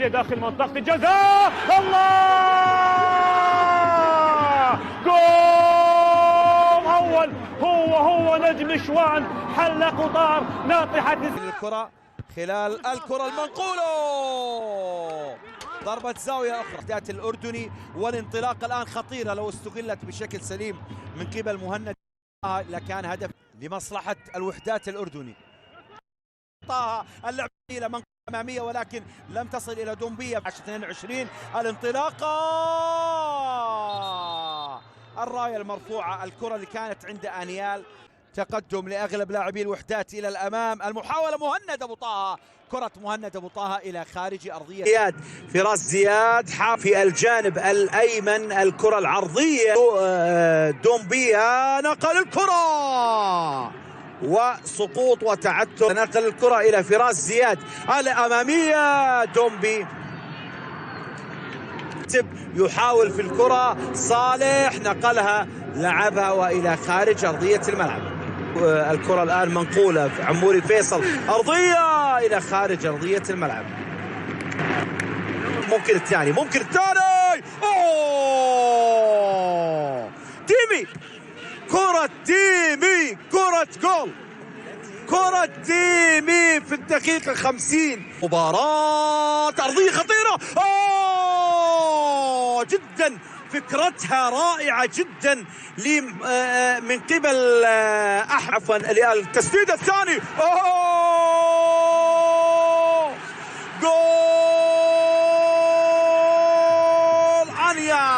عالية داخل منطقة الجزاء. الله، جول أول. هو نجم شوان حل قطار ناطحة الكرة خلال الكرة المنقولة، ضربة زاوية أخرى ذات الأردني، والانطلاق الآن خطيرة لو استغلت بشكل سليم من قبل مهند لكان هدف لمصلحة الوحدات الأردني. طه اللعبة إلى منطقة أمامية ولكن لم تصل إلى دومبية. 22 الانطلاقة، الراية المرفوعة، الكرة اللي كانت عند أنيال. تقدم لأغلب لاعبي الوحدات إلى الأمام، المحاولة مهند أبو طه، كرة مهند أبو طه إلى خارج أرضية زياد. فراس زياد في الجانب الأيمن، الكرة العرضية دومبيا نقل الكرة وسقوط وتعثر، نقل الكرة إلى فراس زياد الأمامية. دومبي يحاول في الكرة، صالح نقلها لعبها وإلى خارج أرضية الملعب. الكرة الآن منقولة، عموري فيصل أرضية إلى خارج أرضية الملعب. ممكن الثاني، أوه تيمي، كرة تيمي، كرة جول، كرة تيمي في الدقيقة 50. مباراة أرضية خطيرة، جدا، فكرتها رائعة جدا من قبل عفوا التسديد الثاني. جول أنيا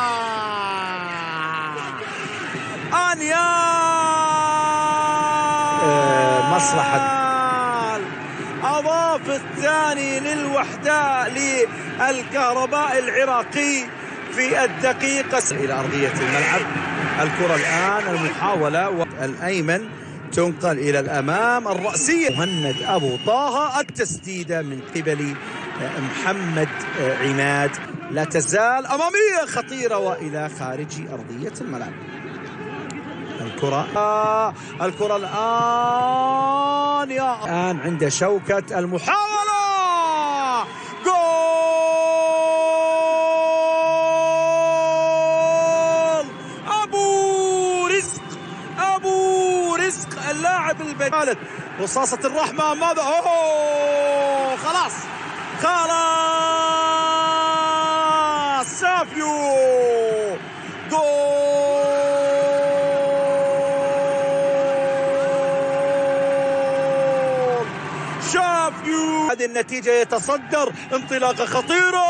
مصلحة أضاف الثاني للوحدة للكهرباء العراقي في الدقيقة إلى أرضية الملعب. الكرة الآن المحاولة الأيمن تنقل إلى الأمام، الرأسية مهند أبو طه، التسديدة من قبل محمد عماد لا تزال أمامية خطيرة وإلى خارج أرضية الملعب. الكرة الآن الآن عند شوكة، المحاولة جول أبو رزق اللاعب البديل. رصاصة الرحمة ماذا؟ خلاص سافيو، هذه النتيجة يتصدر، انطلاقة خطيرة